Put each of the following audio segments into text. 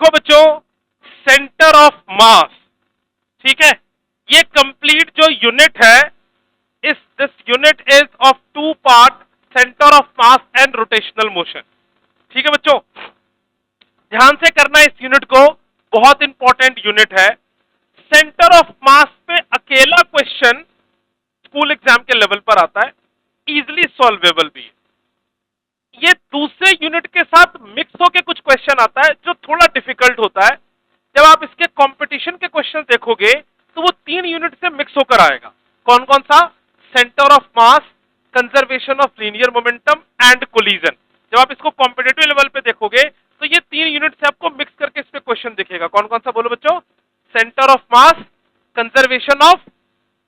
देखो बच्चों, center of मास, ठीक है, ये कंप्लीट जो यूनिट है, इस this unit is of two part, centre of mass and rotational motion. ठीक है बच्चों, ध्यान से करना इस यूनिट को, बहुत इंपॉर्टेंट यूनिट है। सेंटर ऑफ मास पे अकेला क्वेश्चन स्कूल एग्जाम के लेवल पर आता है, इजिली सॉल्वेबल भी है। ये दूसरे यूनिट के साथ मिक्स होके कुछ क्वेश्चन आता है जो थोड़ा डिफिकल्ट होता है। जब आप इसके कंपटीशन के क्वेश्चन देखोगे तो वो 3 यूनिट से मिक्स होकर आएगा। कौन कौन सा? Centre of mass, conservation of linear momentum and collision. जब आप इसको कॉम्पिटेटिव लेवल पे देखोगे तो ये 3 यूनिट से आपको मिक्स करके इस पे क्वेश्चन दिखेगा। कौन कौन सा बोलो बच्चों? Center of mass, conservation of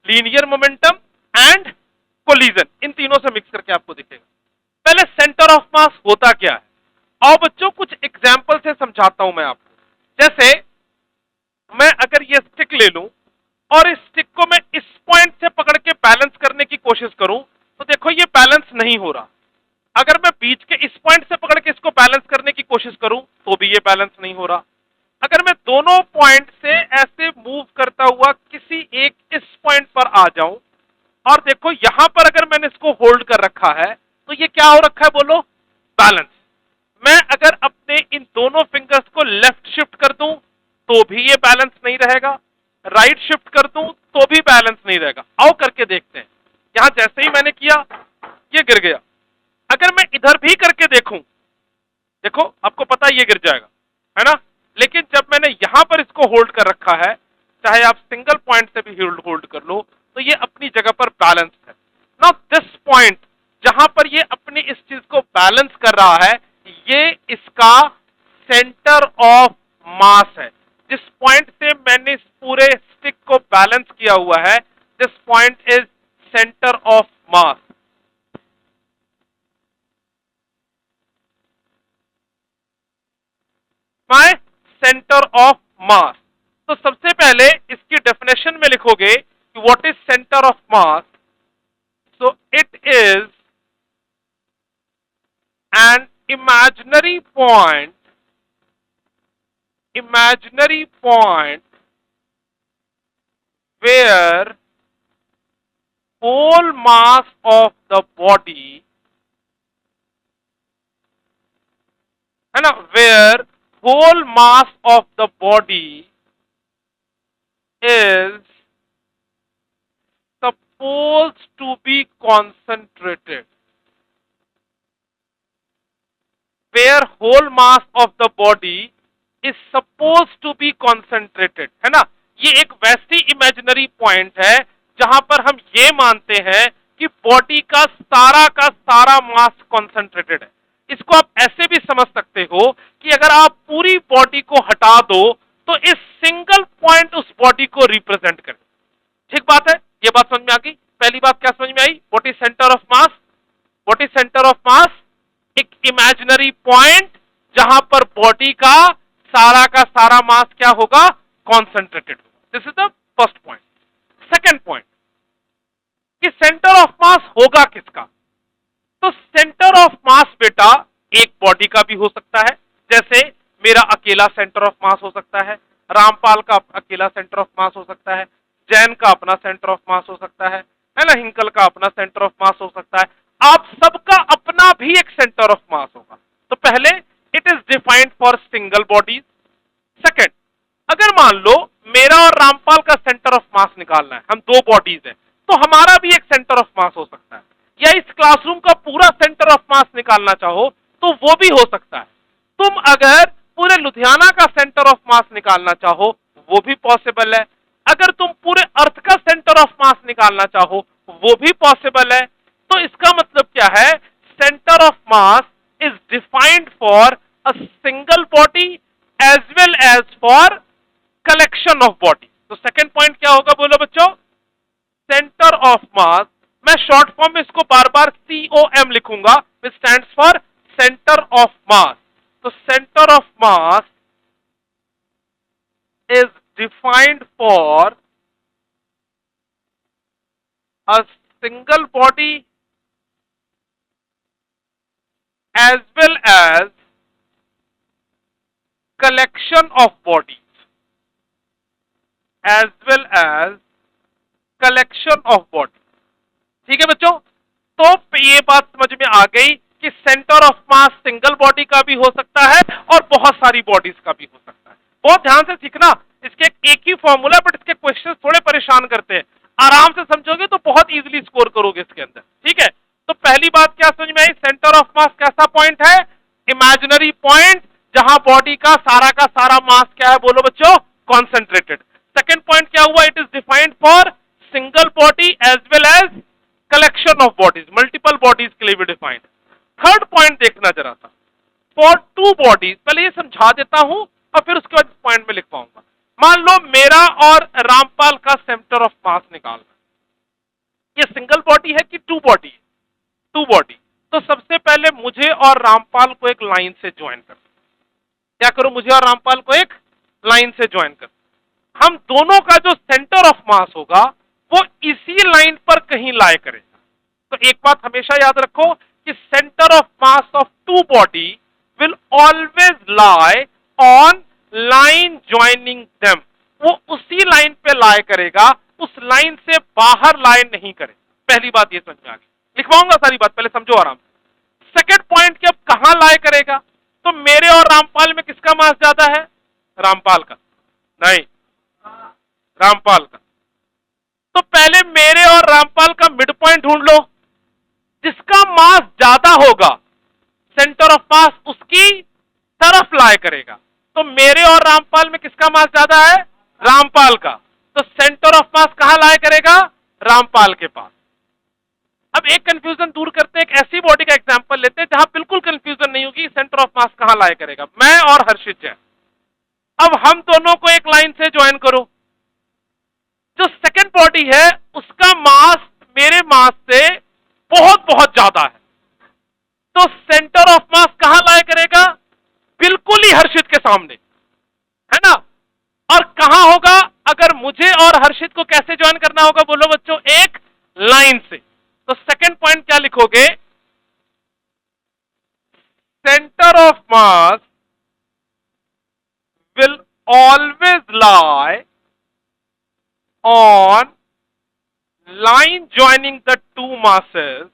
linear momentum and collision, इन तीनों से मिक्स करके आपको दिखेगा। पहले सेंटर ऑफ मास होता क्या है, और बच्चों कुछ एग्जाम्पल से समझाता हूं मैं आपको। जैसे मैं अगर ये स्टिक ले लूं और इस स्टिक को मैं इस पॉइंट से पकड़ के बैलेंस करने की कोशिश करूं, तो देखो ये बैलेंस नहीं हो रहा। अगर मैं बीच के इस पॉइंट से पकड़ के इसको बैलेंस करने की कोशिश करूं तो भी ये बैलेंस नहीं हो रहा। अगर मैं दोनों पॉइंट से ऐसे मूव करता हुआ किसी एक इस पॉइंट पर आ जाऊं, और देखो यहां पर अगर मैंने इसको होल्ड कर रखा है तो ये क्या हो रखा है बोलो? बैलेंस। मैं अगर अपने इन दोनों फिंगर्स को लेफ्ट शिफ्ट कर दूं तो भी ये बैलेंस नहीं रहेगा, राइट शिफ्ट कर दूं तो भी बैलेंस नहीं रहेगा। आओ करके देखते हैं। यहां जैसे ही मैंने किया ये गिर गया। अगर मैं इधर भी करके देखूं, देखो आपको पता है ये गिर जाएगा, है ना? लेकिन जब मैंने यहां पर इसको होल्ड कर रखा है, चाहे आप सिंगल पॉइंट से भी होल्ड कर लो, तो ये अपनी जगह पर बैलेंस है। नाउ दिस पॉइंट जहां पर ये अपनी इस चीज को बैलेंस कर रहा है, ये इसका सेंटर ऑफ मास है। जिस पॉइंट से मैंने इस पूरे स्टिक को बैलेंस किया हुआ है, this point is center of mass. My centre of mass. तो सबसे पहले इसकी डेफिनेशन में लिखोगे कि what is center of mass. So it is an imaginary point where whole mass of the body, है ना, where whole mass of the body is supposed to be concentrated, where whole mass of the body is supposed to be concentrated, है ना। ये एक वैसी imaginary point है जहां पर हम ये मानते हैं कि बॉडी का सारा मास कॉन्सेंट्रेटेड है। इसको आप ऐसे भी समझ सकते हो कि अगर आप पूरी बॉडी को हटा दो तो इस सिंगल पॉइंट उस बॉडी को रिप्रेजेंट करे। ठीक बात है, ये बात समझ में आ गई। पहली बात क्या समझ में आई? What is center of mass? What is center of mass? एक इमेजिनरी पॉइंट जहां पर बॉडी का सारा मास क्या होगा? कॉन्सेंट्रेटेड होगा। This is the first point. Second point कि सेंटर ऑफ मास होगा किसका? तो सेंटर ऑफ मास बेटा एक बॉडी का भी हो सकता है, जैसे मेरा अकेला सेंटर ऑफ मास हो सकता है, रामपाल का अकेला सेंटर ऑफ मास हो सकता है, जैन का अपना सेंटर ऑफ मास हो सकता है ना, हिंकल का अपना सेंटर ऑफ मास हो सकता है। आप सबका अपना भी एक सेंटर ऑफ मास होगा। तो पहले it is defined for single bodies. Second, अगर मान लो मेरा और रामपाल का सेंटर ऑफ मास निकालना है, हम दो बॉडीज हैं, तो हमारा भी एक सेंटर ऑफ मास हो सकता है। या इस क्लासरूम का पूरा सेंटर ऑफ मास निकालना चाहो तो वो भी हो सकता है। तुम अगर पूरे लुधियाना का सेंटर ऑफ मास निकालना चाहो वो भी पॉसिबल है। अगर तुम पूरे अर्थ का सेंटर ऑफ मास निकालना चाहो वो भी पॉसिबल है। तो इसका मतलब क्या है? Centre of mass is defined for a single body as well as for collection of body. तो सेकंड पॉइंट क्या होगा बोलो बच्चों? Center of mass. मैं शॉर्ट फॉर्म में इसको बार बार COM लिखूंगा, which stands for centre of mass. तो center of mass is defined for a single body as well as collection of bodies as well as collection of bodies. ठीक है बच्चों, तो ये बात समझ में आ गई कि centre of mass single body का भी हो सकता है और बहुत सारी बॉडीज का भी हो सकता है। बहुत ध्यान से सीखना, इसके एक ही फॉर्मूला बट इसके क्वेश्चंस थोड़े परेशान करते हैं। आराम से समझोगे तो बहुत इजीली स्कोर करोगे इसके अंदर। ठीक है, तो पहली बात क्या समझ में आई, सेंटर ऑफ मास कैसा पॉइंट है, इमेजिनरी पॉइंट जहां बॉडी का सारा मास क्या है, बोलो बच्चों, कॉन्सेंट्रेटेड। सेकेंड पॉइंट क्या हुआ, it is defined for single body as well as collection of bodies, multiple bodies के लिए भी डिफाइंड। थर्ड पॉइंट देखना जरा सा, फॉर टू बॉडीज, पहले ये समझा देता हूं और फिर उसके बाद पॉइंट में लिख पाऊंगा। मान लो मेरा और रामपाल का सेंटर ऑफ मास निकालना, ये सिंगल बॉडी है कि टू बॉडी है, टू बॉडी। तो सबसे पहले मुझे और रामपाल को एक लाइन से ज्वाइन कर, क्या करो, मुझे और रामपाल को एक लाइन से ज्वाइन कर। हम दोनों का जो सेंटर ऑफ मास होगा वो इसी लाइन पर कहीं लाए करेगा। तो एक बात हमेशा याद रखो कि centre of mass of two body will always lie on line joining them, वो उसी लाइन पे लाए करेगा, उस लाइन से बाहर लाए नहीं करेगा। पहली बात ये समझ में आ गई, लिखवाऊंगा सारी बात, पहले समझो आराम से। सेकेंड पॉइंट कि अब कहां लाए करेगा, तो मेरे और रामपाल में किसका मास ज्यादा है, रामपाल का, नहीं रामपाल का। तो पहले मेरे और रामपाल का मिड पॉइंट ढूंढ लो, जिसका मास ज्यादा होगा सेंटर ऑफ मास उसकी तरफ लाए करेगा। तो मेरे और रामपाल में किसका मास ज्यादा है, रामपाल का, तो सेंटर ऑफ मास कहां लाए करेगा, रामपाल के पास। अब एक कंफ्यूजन दूर करते हैं, एक ऐसी बॉडी का एग्जांपल लेते हैं जहां बिल्कुल कंफ्यूजन नहीं होगी, सेंटर ऑफ मास कहां लाए करेगा। मैं और हर्षित जैन, अब हम दोनों को एक लाइन से ज्वाइन करो। जो सेकंड बॉडी है उसका मास मेरे मास से बहुत बहुत ज्यादा है, तो सेंटर ऑफ मास कहां लाया करेगा, बिल्कुल ही हर्षित के सामने, है ना। और कहां होगा, अगर मुझे और हर्षित को कैसे ज्वाइन करना होगा, बोलो बच्चों, एक लाइन से। तो सेकंड पॉइंट क्या लिखोगे, centre of mass will always lie on line joining the two masses,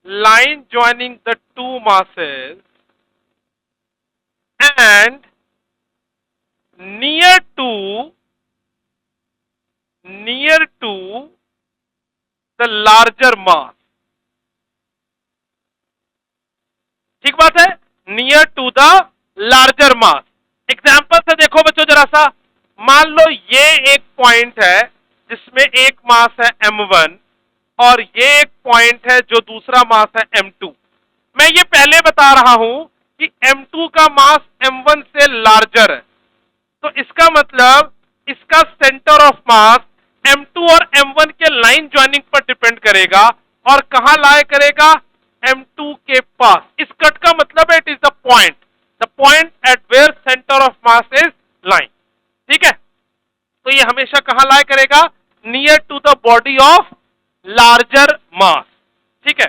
line joining the two masses and near to the larger mass। ठीक बात है, near to the larger mass. Example से देखो बच्चों जरा सा, मान लो ये एक पॉइंट है जिसमें एक मास है m1 और ये एक पॉइंट है जो दूसरा मास है m2। मैं ये पहले बता रहा हूं कि m2 का मास m1 से लार्जर है, तो इसका मतलब इसका सेंटर ऑफ मास m2 और m1 के लाइन ज्वाइनिंग पर डिपेंड करेगा और कहां लाए करेगा, m2 के पास। इस कट का मतलब है it is the point at where center of mass is line. ठीक है, तो ये हमेशा कहां लाए करेगा, near to the body of larger mass. ठीक है,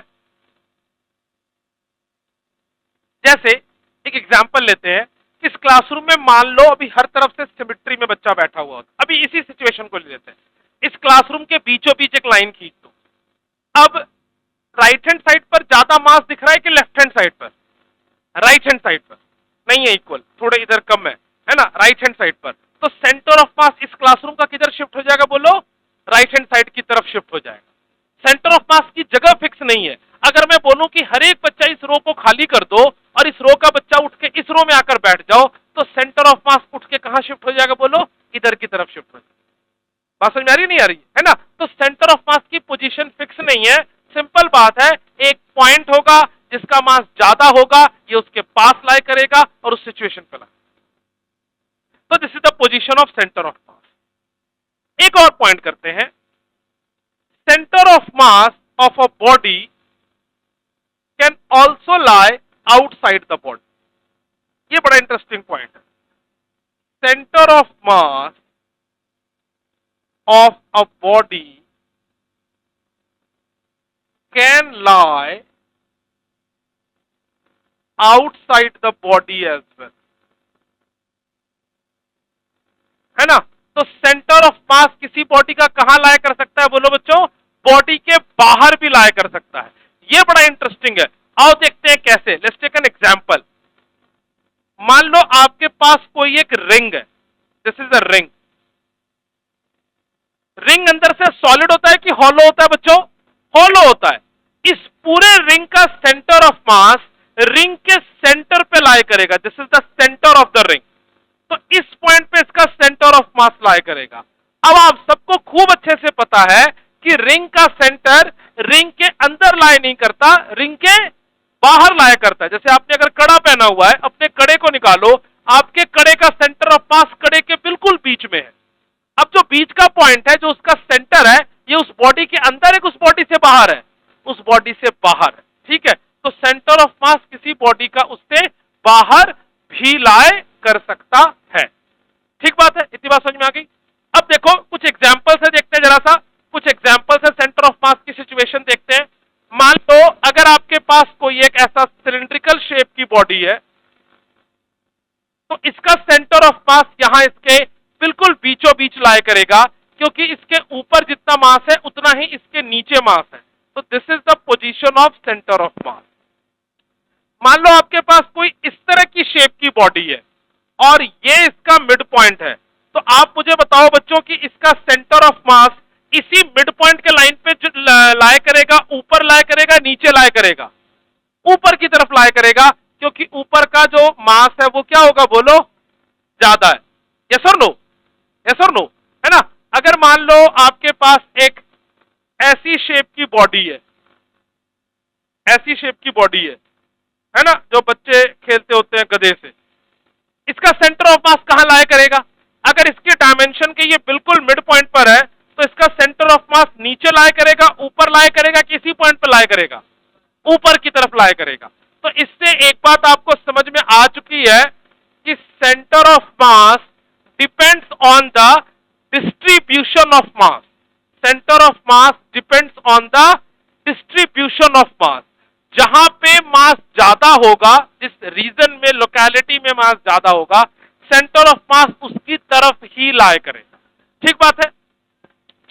जैसे एक एग्जांपल लेते हैं, इस क्लासरूम में मान लो अभी हर तरफ से सिमेट्री में बच्चा बैठा हुआ होता, अभी इसी सिचुएशन को ले लेते हैं। इस क्लासरूम के बीचों बीच एक लाइन खींच दो। अब राइट हैंड साइड पर ज्यादा मास दिख रहा है कि लेफ्ट हैंड साइड पर, राइट हैंड साइड पर नहीं है, इक्वल, थोड़े इधर कम है ना, राइट हैंड साइड पर। तो सेंटर ऑफ मास इस क्लासरूम का किधर शिफ्ट हो जाएगा, बोलो, राइट हैंड साइड की तरफ शिफ्ट हो जाएगा। सेंटर ऑफ मास की जगह फिक्स नहीं है। अगर मैं बोलूं कि हर एक बच्चा इस रो को खाली कर दो और इस रो का बच्चा उठ के इस रो में आकर बैठ जाओ, तो सेंटर ऑफ मास उठ के कहां शिफ्ट हो जाएगा, बोलो, इधर की तरफ शिफ्ट हो जाएगा। बात समझ में आ रही नहीं आ रही है ना। तो सेंटर ऑफ मास की पोजीशन फिक्स नहीं है, सिंपल बात है, एक पॉइंट होगा जिसका मास ज्यादा होगा, ये उसके पास लाई करेगा और उस सिचुएशन पे लाई। तो this is the position of centre of mass. एक और पॉइंट करते हैं, centre of mass of a body can also lie outside the body. ये बड़ा इंटरेस्टिंग पॉइंट है। Centre of mass of a body can lie outside the body as well. किसी body का कहां लाया कर सकता है बोलो बच्चों? बॉडी के बाहर भी लाया कर सकता है। ये बड़ा इंटरेस्टिंग है। आओ देखते हैं कैसे। Let's take an example. मान लो आपके पास कोई एक रिंग है, this is a ring. Ring अंदर से सॉलिड होता है कि हॉलो होता है बच्चों? हॉलो होता है। इस पूरे रिंग का सेंटर ऑफ मास रिंग के सेंटर पे लाया करेगा। This is the centre of the ring. तो इस पॉइंट पे इसका सेंटर ऑफ मास लाया करेगा। अब आप सबको खूब अच्छे से पता है कि रिंग का सेंटर रिंग के अंदर लाया नहीं करता, रिंग के बाहर लाया करता है। जैसे आपने अगर कड़ा पहना हुआ है, अपने कड़े को निकालो, आपके कड़े का सेंटर ऑफ मास कड़े के बिल्कुल बीच में है। अब जो बीच का पॉइंट है, जो उसका सेंटर है, ये उस बॉडी के अंदर है, उस बॉडी से बाहर है? उस बॉडी से बाहर है। ठीक है, तो सेंटर ऑफ मास किसी बॉडी का उससे बाहर भी लाए कर सकता है। ठीक बात है, इतनी बात समझ में आ गई। अब देखो कुछ एग्जांपल्स है, देखते हैं जरा सा। कुछ एग्जांपल्स है सेंटर ऑफ मास की सिचुएशन, देखते हैं। मान लो अगर आपके पास कोई एक ऐसा सिलिंड्रिकल शेप की बॉडी है, तो इसका सेंटर ऑफ मास यहां इसके बिल्कुल बीचों बीच लाया करेगा, क्योंकि इसके ऊपर जितना मास है उतना ही इसके नीचे मास है। तो this is the position of centre of mass. मान लो आपके पास कोई इस तरह की शेप की बॉडी है और ये इसका मिड पॉइंट है, तो आप मुझे बताओ बच्चों कि इसका सेंटर ऑफ मास इसी मिड पॉइंट के लाइन पे जो लाया करेगा, ऊपर लाया करेगा, नीचे लाया करेगा? ऊपर की तरफ लाया करेगा, क्योंकि ऊपर का जो मास है वो क्या होगा बोलो? ज्यादा है। यस और नो? यस और नो, है ना? अगर मान लो आपके पास एक ऐसी शेप की बॉडी है, ऐसी शेप की बॉडी है ना, जो बच्चे खेलते होते हैं गधे से, इसका सेंटर ऑफ मास कहां लाया करेगा? अगर इसके डायमेंशन के ये बिल्कुल मिड पॉइंट पर है, तो इसका सेंटर ऑफ मास नीचे लाया करेगा, ऊपर लाया करेगा, किसी पॉइंट पर लाया करेगा? ऊपर की तरफ लाया करेगा। तो इससे एक बात आपको समझ में आ चुकी है कि centre of mass depends on the distribution of mass. Centre of mass depends on the distribution of मास। जहां पे मास ज्यादा होगा, जिस रीजन में, लोकेलिटी में मास ज्यादा होगा, सेंटर ऑफ मास उसकी तरफ ही लाया करेगा। ठीक बात है?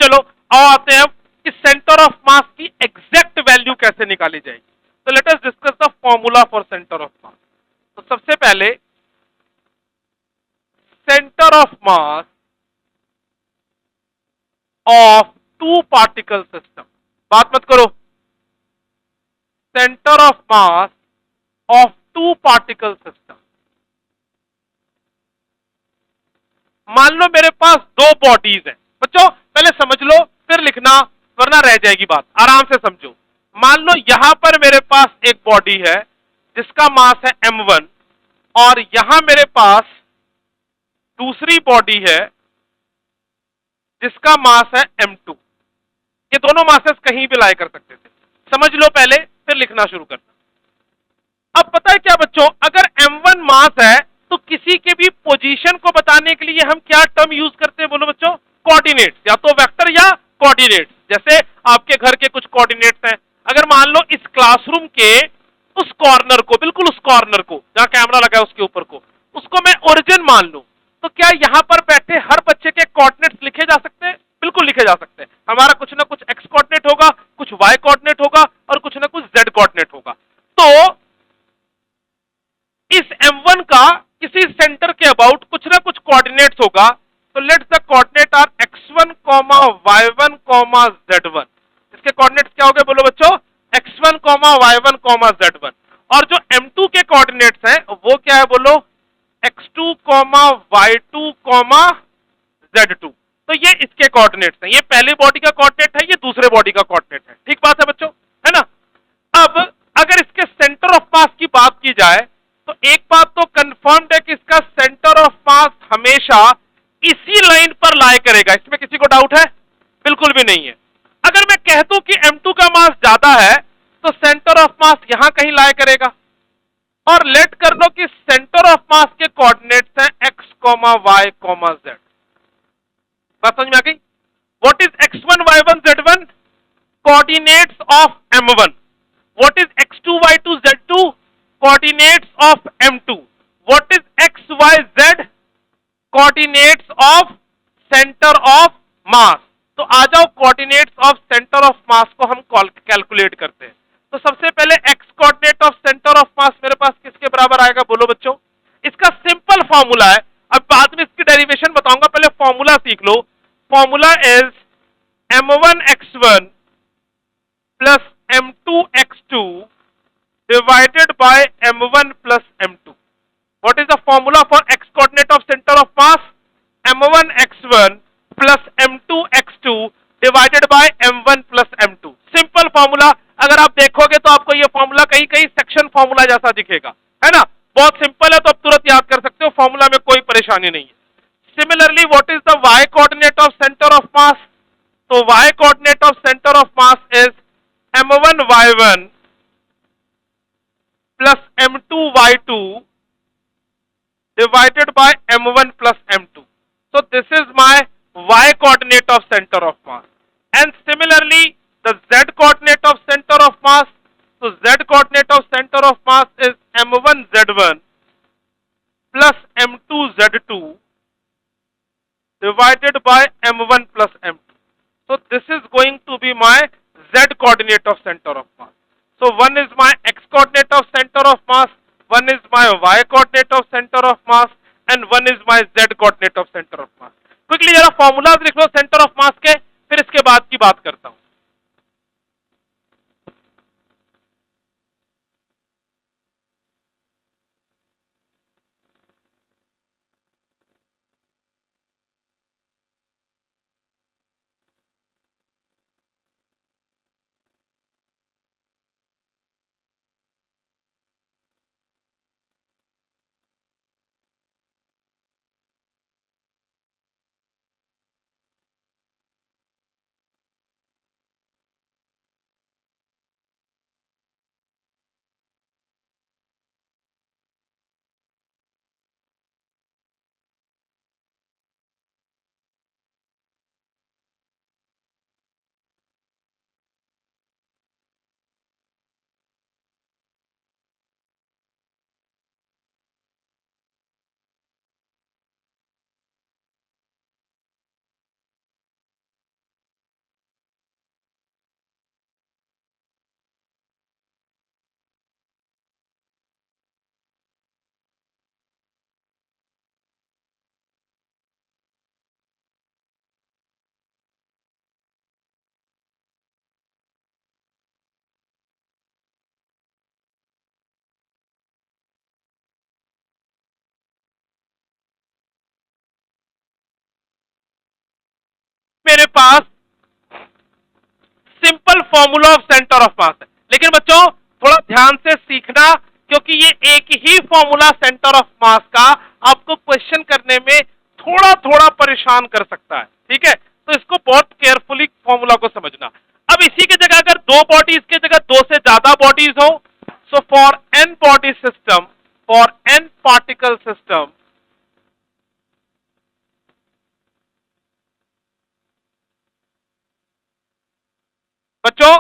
चलो आओ आते हैं अब कि सेंटर ऑफ मास की एग्जैक्ट वैल्यू कैसे निकाली जाएगी। तो let us discuss the formula for centre of mass. तो सबसे पहले centre of mass of two particle system, बात मत करो, centre of mass of two particle system. मान लो मेरे पास दो बॉडीज हैं। बच्चों पहले समझ लो फिर लिखना, वरना रह जाएगी बात, आराम से समझो। मान लो यहां पर मेरे पास एक बॉडी है जिसका मास है m1, और यहां मेरे पास दूसरी बॉडी है जिसका मास है m2। ये दोनों मासेस कहीं भी लाया कर सकते थे। समझ लो पहले, फिर लिखना शुरू करना। अब पता है क्या बच्चों, अगर m1 मास है तो किसी के भी पोजीशन को बताने के लिए हम क्या टर्म यूज करते हैं बोलो बच्चों? कोऑर्डिनेट्स, या तो वेक्टर या कोऑर्डिनेट्स। जैसे आपके घर के कुछ कोऑर्डिनेट्स हैं। अगर मान लो इस क्लासरूम के उस कॉर्नर को, बिल्कुल उस कॉर्नर को जहां कैमरा लगा है उसके ऊपर को, उसको मैं ओरिजिन मान लूं, तो क्या यहां पर बैठे हर बच्चे के कोऑर्डिनेट्स लिखे जा सकते हैं? बिल्कुल लिखे जा सकते हैं। हमारा कुछ ना कुछ एक्स कोऑर्डिनेट होगा, कुछ वाई कोऑर्डिनेट होगा, और कुछ ना कुछ जेड कोऑर्डिनेट होगा। तो इस m1 का किसी सेंटर के अबाउट कुछ ना कुछ कोऑर्डिनेट्स होगा। तो let's the coordinate are x1, y1, z1। इसके कोऑर्डिनेट्स क्या हो गए बोलो बच्चों? x1, y1, z1। और जो m2 के कोऑर्डिनेट्स हैं वो क्या है बोलो? x2, y2, z2। तो ये इसके कोऑर्डिनेट्स हैं। ये पहली बॉडी का कोऑर्डिनेट है, ये दूसरे बॉडी का कोऑर्डिनेट है। ठीक बात है बच्चों, है ना? अब अगर इसके सेंटर ऑफ मास की बात की जाए तो एक बात तो कंफर्म्ड है कि इसका सेंटर ऑफ मास हमेशा इसी लाइन पर लाया करेगा। इसमें किसी को डाउट है? बिल्कुल भी नहीं है। अगर मैं कह दूं कि m2 का मास ज्यादा है तो सेंटर ऑफ मास यहां कहीं लाया करेगा, और लेट कर लो कि सेंटर ऑफ मास के कोऑर्डिनेट्स हैं x, y, z। बात समझ में आ गई? What is x1, y1, z1? Coordinates of m1। What is x2, y2, z2? Coordinates of m2। What is x, y, z? Coordinates of centre of mass. तो आ जाओ coordinates of centre of मास को हम calculate करते हैं। तो सबसे पहले x coordinate of centre of mass मेरे पास किसके बराबर आएगा बोलो बच्चों? इसका सिंपल फॉर्मूला है, अब बाद में इसकी डेरिवेशन बताऊंगा, पहले फॉर्मूला सीख लो। Formula is m1x1 plus m2x2 divided by m1 plus m2. What is the formula for x coordinate of center of mass? m1x1 plus m2x2 divided by m1 plus m2. Simple formula. अगर आप देखोगे तो आपको ये formula कहीं कहीं section formula जैसा दिखेगा, है ना? बहुत सिंपल है, तो आप तुरंत याद कर सकते हो, फॉर्मूला में कोई परेशानी नहीं है। Similarly what is the y coordinate of centre of mass? तो y coordinate of centre of mass is m1y1 plus m2y2 divided by m1 plus m2. So this is my y coordinate of center of mass. And similarly the z coordinate of center of mass, so z coordinate of center of mass is m1z1 plus m2z2 divided by m1 plus m2. So this is going to be my z coordinate of center of mass. So one is my x coordinate of center of mass, one is my y coordinate of center of mass, and one is my z coordinate of center of mass. Quickly जरा formulas लिख लो center of mass के, फिर इसके बाद की बात करता हूं। मेरे पास simple formula of centre of mass है, लेकिन बच्चों थोड़ा ध्यान से सीखना, क्योंकि ये एक ही फॉर्मूला सेंटर ऑफ मास का आपको क्वेश्चन करने में थोड़ा थोड़ा परेशान कर सकता है, ठीक है? तो इसको बहुत केयरफुली फॉर्मूला को समझना। अब इसी की जगह अगर दो बॉडीज की जगह दो से ज्यादा बॉडीज हो, so for N body system, for N particle system, बच्चों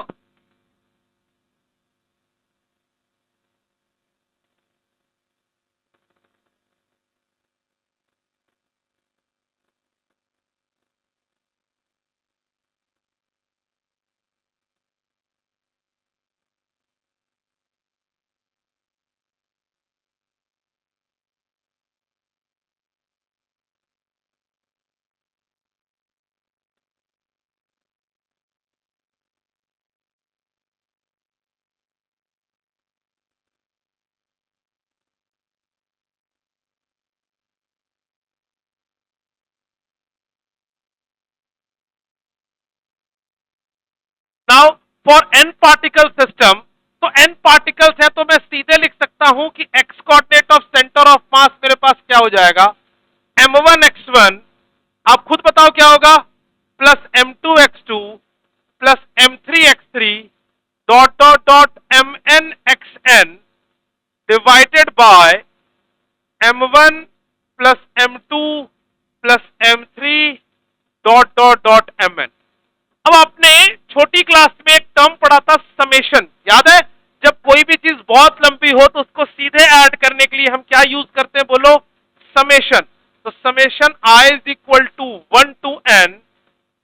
now for N particle system, तो एन पार्टिकल्स है तो मैं सीधे लिख सकता हूं कि x coordinate of centre of mass मेरे पास क्या हो जाएगा, m1x1, आप खुद बताओ क्या होगा, plus m2x2 plus m3x3 dot dot dot mnxn divided by m1 plus m2 plus m3 dot dot dot mn। अब आपने छोटी क्लास में एक टर्म पढ़ा था समेशन, याद है? जब कोई भी चीज बहुत लंबी हो तो उसको सीधे ऐड करने के लिए हम क्या यूज करते हैं बोलो, समेशन। तो summation i is equal to 1 to n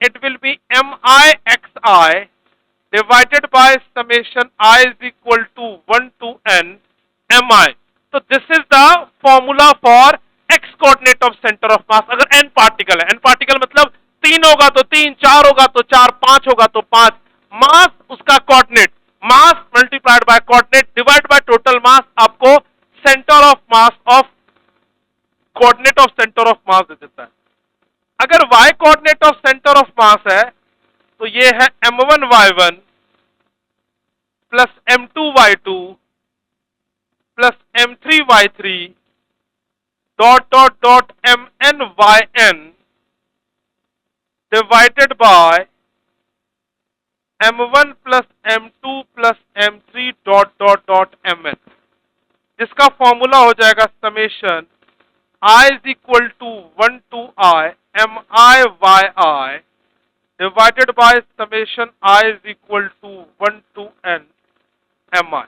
it will be mi xi divided by summation I is equal to 1 to n mi. So this is the formula for x coordinate of center of mass. अगर n particle है, n particle मतलब 3 होगा तो 3, 4 होगा तो 4, 5 होगा तो 5, mass उसका coordinate, mass multiplied by coordinate divide by total mass आपको center of mass of coordinate of centre of mass दे देता है। अगर y coordinate of centre of mass है तो ये है m1y1 plus m2y2 plus m3y3 dot dot dot mny divided by m1 plus m2 plus m3 dot dot dot mn, जिसका formula हो जाएगा summation I is equal to 1 to I mi divided by summation I is equal to 1 to n mi.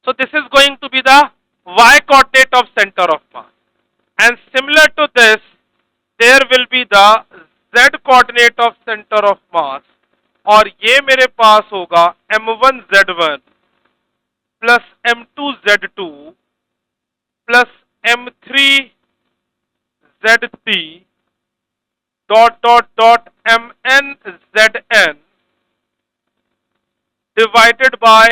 So this is going to be the y coordinate of center of mass, and similar to this there will be the z coordinate of center of mass, और ये मेरे पास होगा m1z1 plus m2z2 plus m3z3 dot dot dot mnzn divided by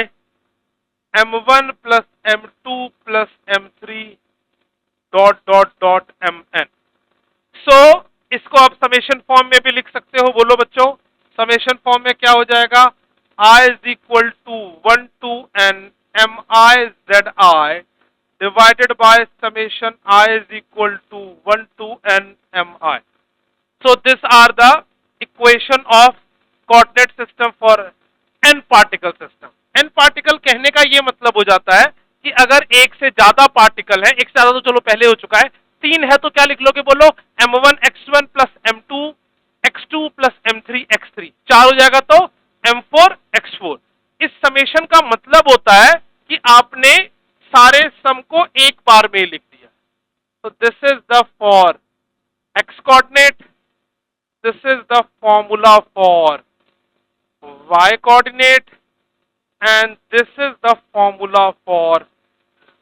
m1 plus m2 plus m3 dot dot dot mn. सो इसको आप summation form में भी लिख सकते हो, बोलो बच्चों समेशन फॉर्म में क्या हो जाएगा, I is equal to 1 to n mi zi divided by summation I is equal to 1 to n mi. So these are the equation of coordinate system for n particle system. n particle कहने का ये मतलब हो जाता है कि अगर एक से ज्यादा पार्टिकल है, एक से ज्यादा तो चलो पहले हो चुका है, 3 है तो क्या लिख लोगे बोलो, m1 x1 plus m2 x2 plus m3 x3, 4 हो जाएगा तो m4 x4. इस समेशन का मतलब होता है कि आपने सारे सम को एक बार में लिख दिया. So this is the for x coordinate, this is the formula for y coordinate, and this is the formula for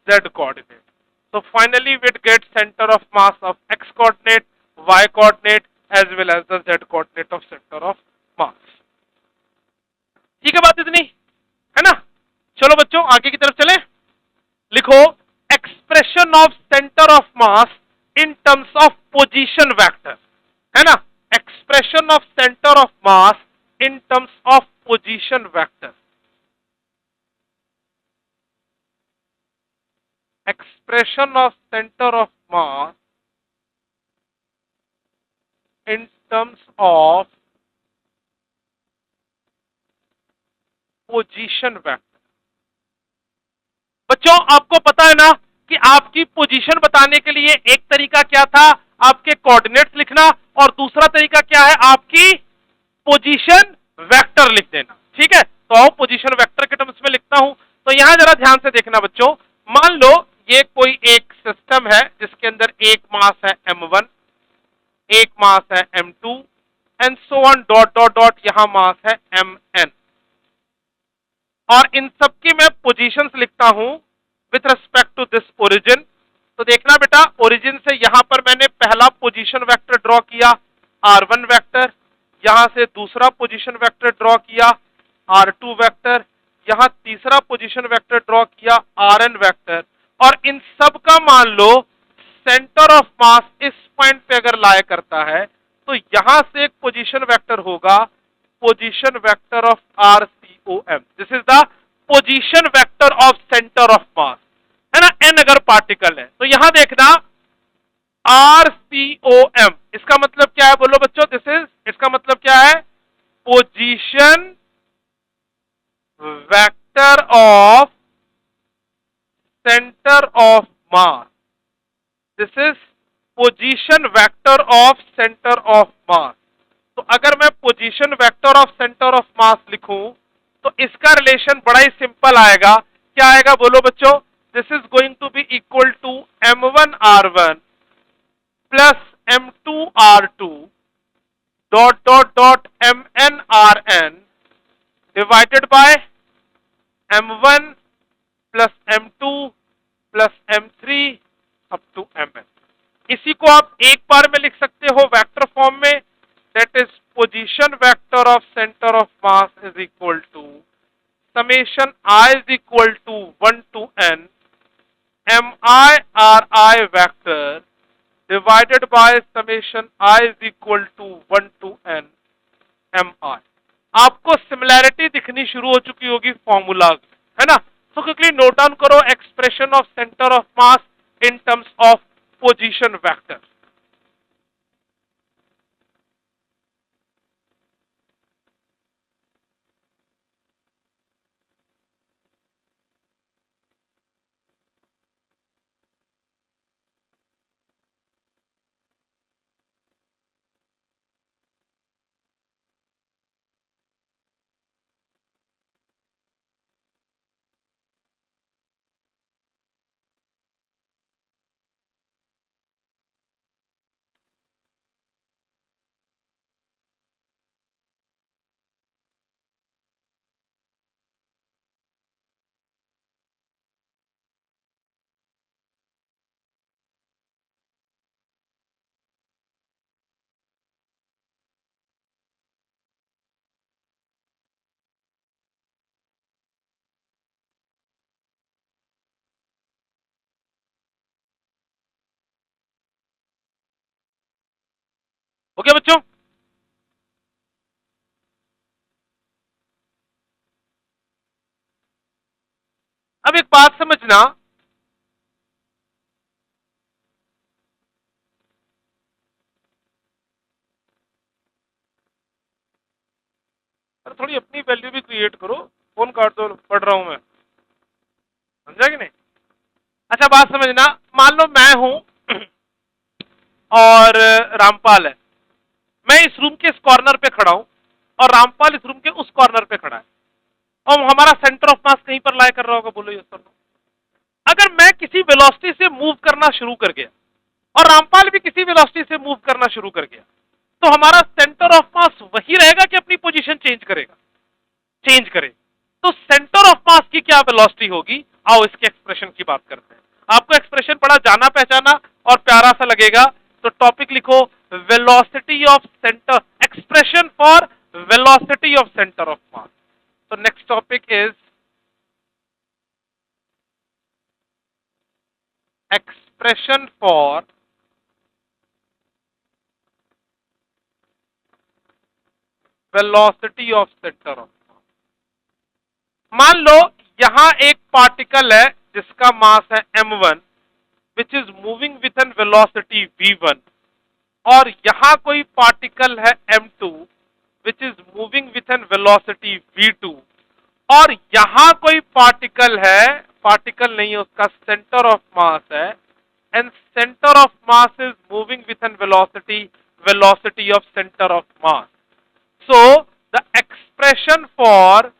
z coordinate. So finally we get center of mass of x coordinate, y coordinate as well as the z coordinate of center of mass. ठीक है बात इतनी है ना. चलो बच्चों आगे की तरफ चले. लिखो expression of centre of mass in terms of position vector, है ना. Expression of centre of mass in terms of position vector. Expression of centre of mass in terms of position vector. बच्चों आपको पता है ना कि आपकी पोजीशन बताने के लिए एक तरीका क्या था, आपके कोऑर्डिनेट्स लिखना, और दूसरा तरीका क्या है, आपकी पोजीशन वेक्टर लिख देना. ठीक है, तो आओ पोजीशन वेक्टर के टर्म्स में लिखता हूं. तो यहां जरा ध्यान से देखना बच्चों. मान लो ये कोई एक सिस्टम है जिसके अंदर एक मास है m1, एक मास है m2 and so on dot dot dot, यहां मास है mn, और इन सबकी मैं पोजीशंस लिखता हूं with respect to this origin. तो देखना बेटा, ओरिजिन से यहां पर मैंने पहला पोजीशन वेक्टर ड्रॉ किया r1 वेक्टर, यहां से दूसरा पोजीशन वेक्टर ड्रॉ किया r2 वेक्टर, यहां तीसरा पोजीशन वेक्टर ड्रॉ किया rn वेक्टर, और इन सब का मान लो सेंटर ऑफ मास इस पॉइंट पे अगर लाया करता है तो यहां से एक पोजीशन वेक्टर होगा, position vector of RCOM. This is the position vector of centre of mass, है ना. n अगर पार्टिकल है तो यहां देखना RCOM, इसका मतलब क्या है बोलो बच्चों, दिस इज, इसका मतलब क्या है, position vector of centre of mass. This is position vector of centre of mass. तो अगर मैं position vector of centre of मास लिखूं तो इसका रिलेशन बड़ा ही सिंपल आएगा. क्या आएगा बोलो बच्चों, this is going to be equal to m1 r1 plus m2 r2 dot dot dot mnRn divided by m1 plus m2 plus m3 up to mn। इसी को आप एक बार में लिख सकते हो वेक्टर फॉर्म में, that is position vector of centre of mass is equal to summation I is equal to 1 to n mi vector divided by summation I is equal to 1 to n mi। आपको similarity दिखनी शुरू हो चुकी होगी formula, है ना? तो quickly note down करो expression of centre of mass in terms of position vector. Okay बच्चों, अब एक बात समझना, थोड़ी अपनी वैल्यू भी क्रिएट करो, फोन काट दो, पढ़ रहा हूं मैं, समझा कि नहीं? अच्छा बात समझना, मान लो मैं हूं और रामपाल है, मैं इस रूम के इस कॉर्नर पे खड़ा हूं और रामपाल इस रूम के उस कॉर्नर पे खड़ा है, और हमारा सेंटर ऑफ मास कहीं पर लाई कर रहा होगा, बोलो यस और नो। अगर मैं किसी वेलोसिटी से मूव करना शुरू कर गया और रामपाल भी किसी वेलोसिटी से मूव करना शुरू कर गया, तो हमारा सेंटर ऑफ मास वही रहेगा कि अपनी पोजीशन चेंज करेगा? चेंज करे। तो सेंटर ऑफ मास की क्या वेलोसिटी होगी? आओ इसके एक्सप्रेशन की बात करते हैं। आपको एक्सप्रेशन बड़ा जाना पहचाना और प्यारा सा लगेगा, तो टॉपिक लिखो velocity of center, expression for velocity of centre of mass. तो next topic is expression for velocity of centre of mass. मान लो यहां एक पार्टिकल है जिसका मास है m1 which is moving with an velocity v1, और यहां कोई पार्टिकल है m2 which is moving with an velocity v2, और यहां कोई पार्टिकल है, पार्टिकल नहीं है, उसका सेंटर ऑफ मास है, and centre of mass is moving with an velocity, velocity of centre of mass. So the expression for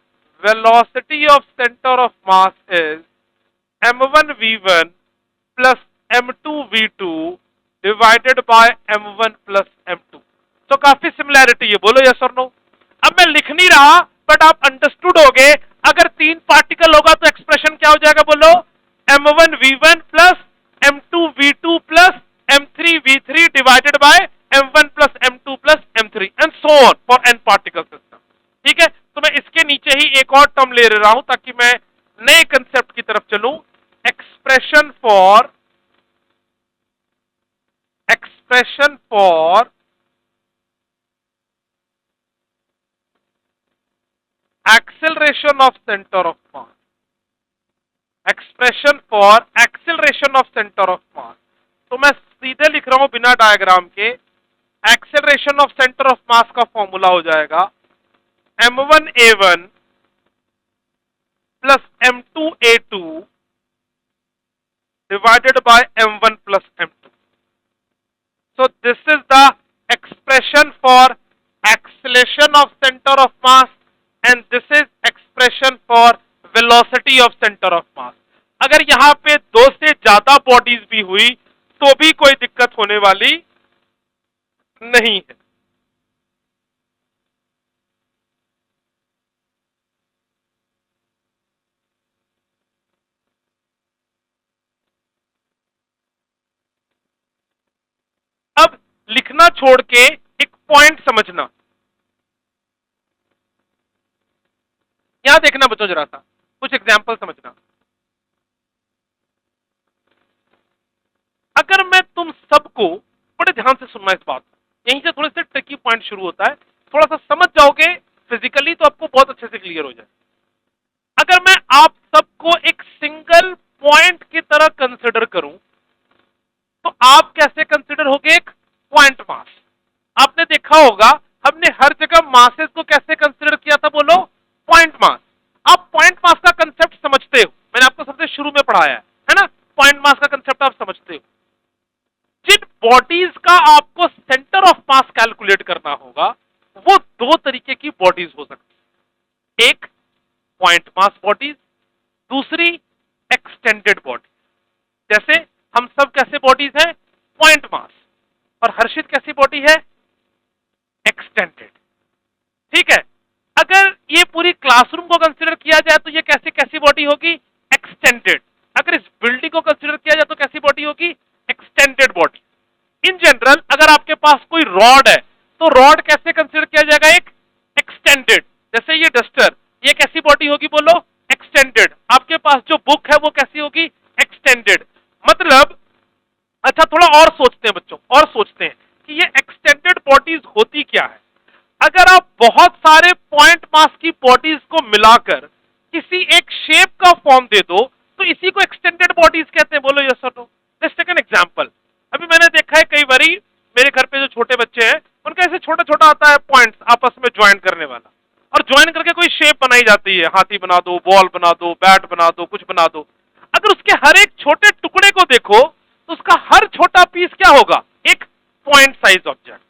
velocity of center of mass is m1 v1 plus m2 v2 divided by m1 plus m2। तो काफी similarity है, बोलो yes और no. अब मैं लिख नहीं रहा बट आप अंडरस्टूड हो गए, अगर तीन पार्टिकल होगा तो एक्सप्रेशन क्या हो जाएगा, बोलो m1 v1 plus m2 v2 plus m3 v3 divided by m1 plus m2 plus m3 and so on for n particle system. ठीक है, तो मैं इसके नीचे ही एक और टर्म ले रहा हूं ताकि मैं नए कंसेप्ट की तरफ चलूं। Expression for acceleration of centre of mass, expression for acceleration of centre of mass. तो मैं सीधे लिख रहा हूं बिना डायग्राम के, एक्सेलरेशन ऑफ सेंटर ऑफ मास का फॉर्मूला हो जाएगा m1a1 plus m2a2 divided by m1 plus m2। So this is the expression for acceleration of centre of mass and this is expression for velocity of centre of मास। अगर यहां पे दो से ज्यादा bodies भी हुई तो भी कोई दिक्कत होने वाली नहीं है। लिखना छोड़ के एक पॉइंट समझना। यहां देखना बच्चों जरा सा, कुछ एग्जाम्पल समझना। अगर मैं तुम सबको, बड़े ध्यान से सुनना इस बात को, यहीं से थोड़े से ट्रिकी पॉइंट शुरू होता है, थोड़ा सा समझ जाओगे फिजिकली तो आपको बहुत अच्छे से क्लियर हो जाए। अगर मैं आप सबको एक सिंगल पॉइंट की तरह कंसिडर करूं तो आप कैसे कंसिडर होगे? एक पॉइंट मास। आपने देखा होगा हमने हर जगह मासेस को कैसे कंसिडर किया था? बोलो, पॉइंट मास। आप पॉइंट मास का कंसेप्ट समझते हो, मैंने आपको सबसे शुरू में पढ़ाया है ना? पॉइंट मास का कंसेप्ट आप समझते हो। जिन बॉडीज का आपको सेंटर ऑफ मास कैलकुलेट करना होगा वो दो तरीके की बॉडीज हो सकती है, एक पॉइंट मास बॉडीज, दूसरी एक्सटेंडेड बॉडी। जैसे हम सब कैसे बॉडीज हैं? Point mass. और हर्षित कैसी बॉडी है? एक्सटेंडेड। ठीक है, अगर ये पूरी क्लासरूम को कंसिडर किया जाए तो ये कैसे कैसी बॉडी होगी? एक्सटेंडेड। अगर इस बिल्डिंग को कंसिडर किया जाए तो कैसी बॉडी होगी? Extended body. इन जनरल अगर आपके पास कोई रॉड है तो रॉड कैसे कंसिडर किया जाएगा? एक एक्सटेंडेड। जैसे ये डस्टर, ये कैसी बॉडी होगी? बोलो, एक्सटेंडेड। आपके पास जो बुक है वो कैसी होगी? एक्सटेंडेड। मतलब, अच्छा थोड़ा और सोचते हैं बच्चों, और सोचते हैं कि ये एक्सटेंडेड बॉडीज होती क्या है। अगर आप बहुत सारे पॉइंट मास की बॉडीज को मिलाकर किसी एक शेप का फॉर्म दे दो तो इसी को एक्सटेंडेड बॉडीज कहते हैं। बोलो यस और no. Let's take an example. अभी मैंने देखा है कई बारी मेरे घर पे जो छोटे बच्चे हैं उनका ऐसे छोटा छोटा आता है पॉइंट्स आपस में ज्वाइन करने वाला, और ज्वाइन करके कोई शेप बनाई जाती है, हाथी बना दो, बॉल बना दो, बैट बना दो, कुछ बना दो। अगर उसके हर एक छोटे टुकड़े को देखो तो उसका हर छोटा पीस क्या होगा? एक पॉइंट साइज ऑब्जेक्ट,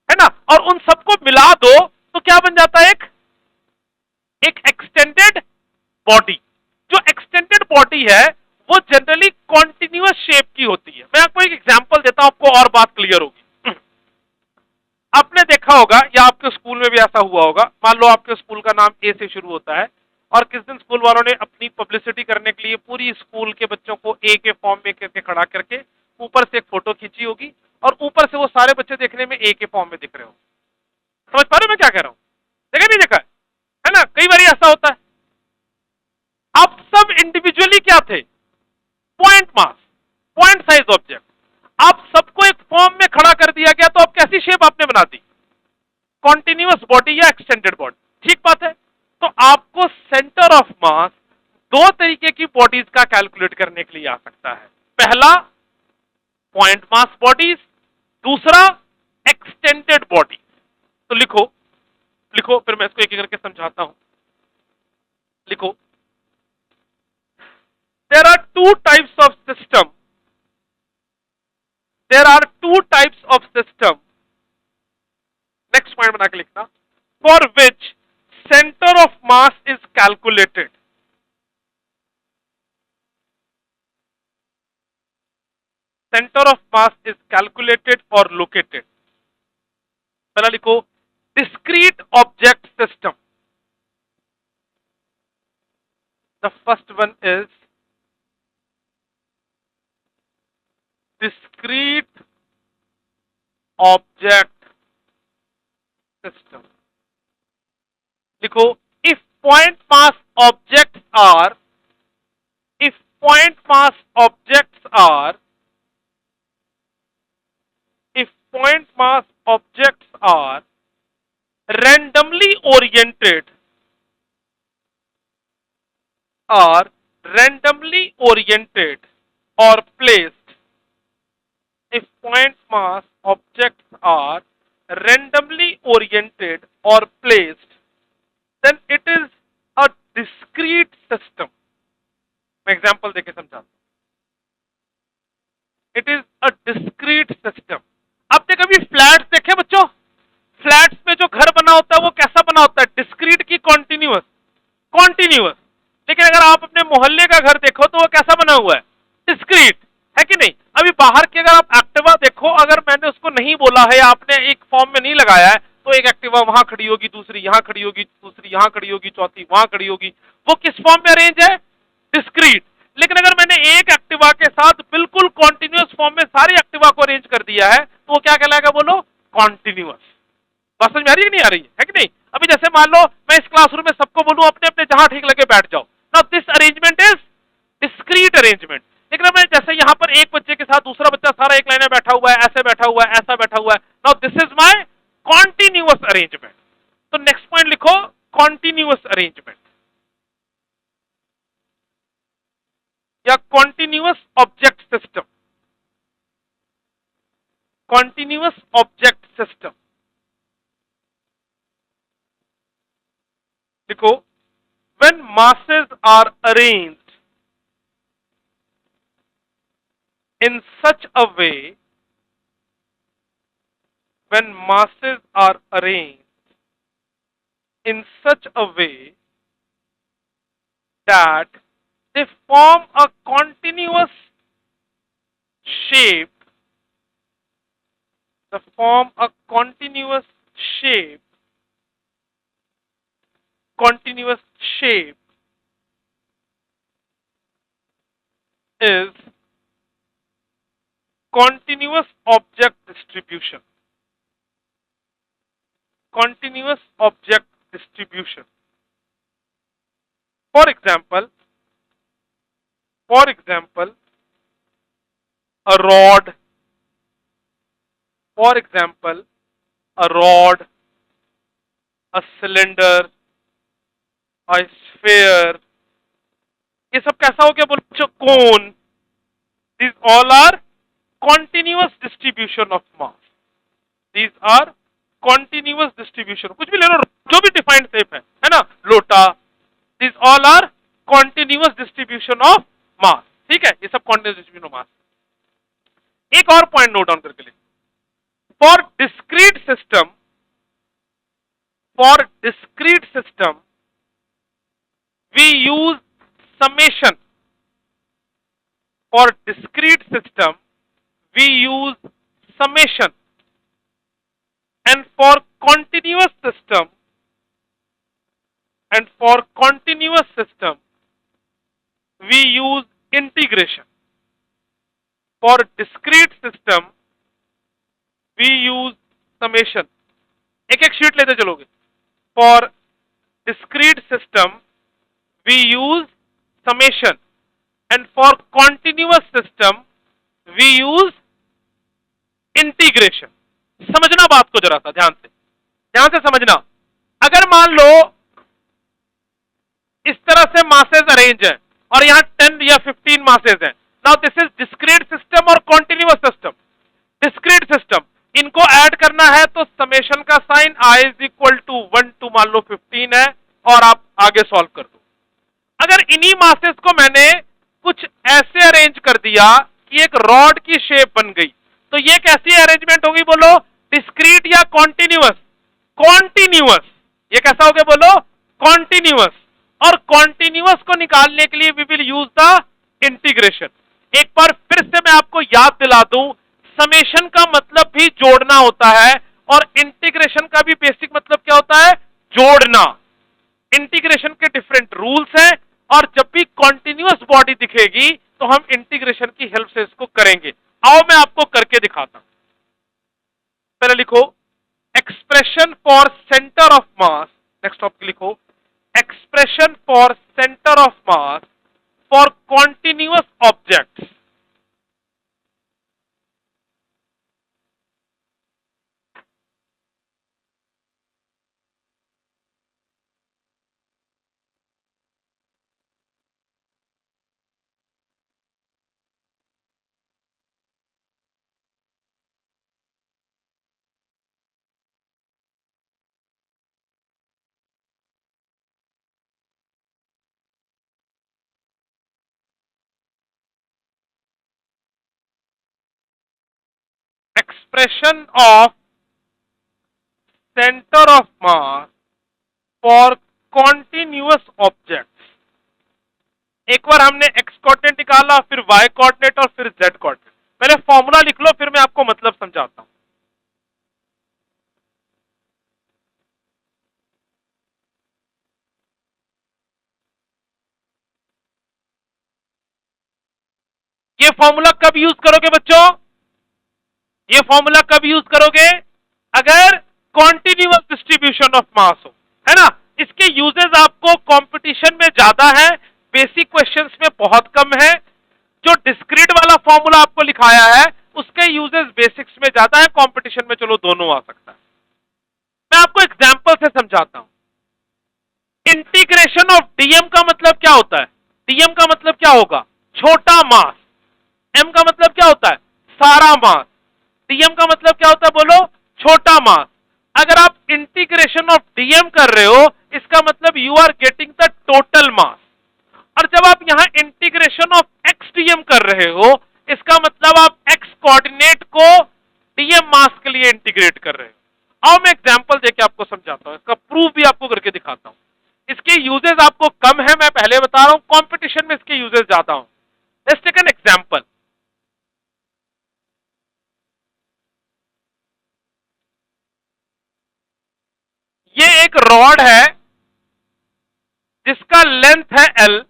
है ना? और उन सबको मिला दो तो क्या बन जाता है? एक एक्सटेंडेड बॉडी। जो एक्सटेंडेड बॉडी है वो जनरली कॉन्टिन्यूअस शेप की होती है। मैं आपको एक एग्जांपल देता हूं, आपको और बात क्लियर होगी। आपने देखा होगा या आपके स्कूल में भी ऐसा हुआ होगा, मान लो आपके स्कूल का नाम ए से शुरू होता है और किस दिन स्कूल वालों ने अपनी पब्लिसिटी करने के लिए पूरी स्कूल के बच्चों को ए के फॉर्म में करके खड़ा करके ऊपर से एक फोटो खींची होगी और ऊपर से वो सारे बच्चे देखने में ए के फॉर्म में दिख रहे हो। समझ पा रहे हो मैं क्या कह रहा हूं? देखा नहीं देखा है ना? कई बार ऐसा होता है। आप सब इंडिविजुअली क्या थे? Point mass, point size object. आप सबको एक फॉर्म में खड़ा कर दिया गया तो अब कैसी शेप आपने बना दी? कॉन्टिन्यूअस बॉडी या एक्सटेंडेड बॉडी। ठीक बात है। तो आपको सेंटर ऑफ मास दो तरीके की बॉडीज का कैलकुलेट करने के लिए आ सकता है। पहला पॉइंट मास बॉडीज, दूसरा एक्सटेंडेड बॉडी। तो लिखो लिखो, फिर मैं इसको एक एक करके समझाता हूं। लिखो, there are two types of system. There are two types of system. Next point बना के लिखना, for which center of mass is calculated. Center of mass is calculated or located. पहला लिखो, discrete object system. The first one is discrete object system. लिखो, if point mass objects are randomly oriented or placed, if point mass objects are randomly oriented or placed, then it is a discrete system. मैं example देके समझाता हूं। It is a discrete system. आपने कभी flats देखे बच्चों? Flats में जो घर बना होता है वो कैसा बना होता है? डिस्क्रीट की कॉन्टिन्यूअस? कॉन्टिन्यूअस। लेकिन अगर आप अपने मोहल्ले का घर देखो तो वो कैसा बना हुआ है? डिस्क्रीट, है कि नहीं? अभी बाहर की अगर आप एक्टिवा देखो, अगर मैंने उसको नहीं बोला है, आपने एक फॉर्म में नहीं लगाया है, तो एक एक्टिवा वहां खड़ी होगी, दूसरी यहां खड़ी होगी, दूसरी यहां खड़ी होगी, चौथी वहां खड़ी होगी। वो किस फॉर्म में अरेंज है? डिस्क्रीट। लेकिन अगर मैंने एक एक्टिवा के साथ बिल्कुल कॉन्टिन्यूअस फॉर्म में सारी एक्टिवा को अरेंज कर दिया है तो वो क्या कहलाएगा बोलो? कॉन्टिन्यूअस। बात समझ में आ रही है नहीं आ रही है कि नहीं? अभी जैसे मान लो मैं इस क्लासरूम में सबको बोलूं अपने अपने जहां ठीक लगे बैठ जाओ, now this arrangement is discrete arrangement. लेकिन मैं जैसे यहां पर एक बच्चे के साथ दूसरा बच्चा सारा एक लाइन में बैठा हुआ है, ऐसे बैठा हुआ है, ऐसा बैठा हुआ है, now this is my continuous arrangement. तो नेक्स्ट पॉइंट लिखो, कॉन्टिन्यूअस अरेंजमेंट या continuous object system. Continuous object system देखो, when masses are arranged in such a way, when masses are arranged in such a way that they form a continuous shape, they form a shape, continuous shape is continuous object distribution. Continuous object distribution. For example, a rod, for example, a rod, a cylinder, a sphere, ये सब कैसा हो गया बोलो? बच्चों कोन, these all are continuous distribution of mass. These are continuous distribution. कुछ भी ले लो जो भी डिफाइंड शेप है ना, लोटा, these all are continuous distribution of mass. ठीक है, ये सब continuous distribution of mass. एक और पॉइंट नोट डाउन करके ले, for discrete system, we use summation. For discrete system we use summation, and for continuous system we use integration. For discrete system we use summation. एक एक sheet लेते चलोगे. For discrete system we use summation, and for continuous system we use integration. समझना बात को जरा सा ध्यान से समझना. अगर मान लो इस तरह से मासेस अरेंज है और यहां 10 या 15 मासेस हैं. Now this is discrete system और कॉन्टिन्यूअस सिस्टम. डिस्क्रीट सिस्टम, इनको ऐड करना है तो समेशन का sign i is equal to 1 to मान लो 15 है और आप आगे सॉल्व कर दो. अगर इन्हीं मासेस को मैंने कुछ ऐसे अरेंज कर दिया कि एक रॉड की शेप बन गई, तो ये कैसी अरेंजमेंट होगी बोलो? डिस्क्रीट या कॉन्टिन्यूअस? कॉन्टिन्यूअस. ये कैसा हो गया बोलो? कॉन्टिन्यूअस. और कॉन्टिन्यूअस को निकालने के लिए we will use the integration. एक बार फिर से मैं आपको याद दिला दूं, समेशन का मतलब भी जोड़ना होता है और इंटीग्रेशन का भी बेसिक मतलब क्या होता है? जोड़ना. इंटीग्रेशन के डिफरेंट रूल्स हैं और जब भी कॉन्टिन्यूअस बॉडी दिखेगी तो हम इंटीग्रेशन की हेल्प से इसको करेंगे. आओ मैं आपको करके दिखाता हूं. पहले लिखो expression for centre of mass. Next topic लिखो expression for centre of mass for continuous objects. Expression of center of mass for continuous objects. एक बार हमने x कोऑर्डिनेट निकाला, फिर y कोऑर्डिनेट और फिर z कोऑर्डिनेट. पहले फॉर्मूला लिख लो फिर मैं आपको मतलब समझाता हूं. ये फॉर्मूला कब यूज करोगे बच्चों? ये फॉर्मूला कब यूज करोगे? अगर कॉन्टिन्यूअस डिस्ट्रीब्यूशन ऑफ मास हो, है ना। इसके यूजेस आपको कंपटीशन में ज्यादा है, बेसिक क्वेश्चंस में बहुत कम है। जो डिस्क्रीट वाला फॉर्मूला आपको लिखाया है उसके यूजेस बेसिक्स में ज्यादा है, कंपटीशन में चलो दोनों आ सकता है। मैं आपको एग्जांपल से समझाता हूं। इंटीग्रेशन ऑफ डीएम का मतलब क्या होता है? डीएम का मतलब क्या होगा? छोटा मास। एम का मतलब क्या होता है? सारा मास। डीएम का मतलब क्या होता है? बोलो, छोटा मास। अगर आप इंटीग्रेशन ऑफ डीएम कर रहे हो इसका मतलब you are getting the total mass. और जब आप यहां इंटीग्रेशन ऑफ एक्स डीएम कर रहे हो इसका मतलब आप एक्स कोऑर्डिनेट को डीएम मास के लिए इंटीग्रेट कर रहे हो। आओ मैं एग्जांपल देके आपको समझाता हूं, इसका प्रूफ भी आपको करके दिखाता हूं। इसके यूजेस आपको कम है, मैं पहले बता रहा हूं, कंपटीशन में इसके यूजेस ज्यादा हूं। Let's take an example. ये एक रॉड है जिसका लेंथ है एल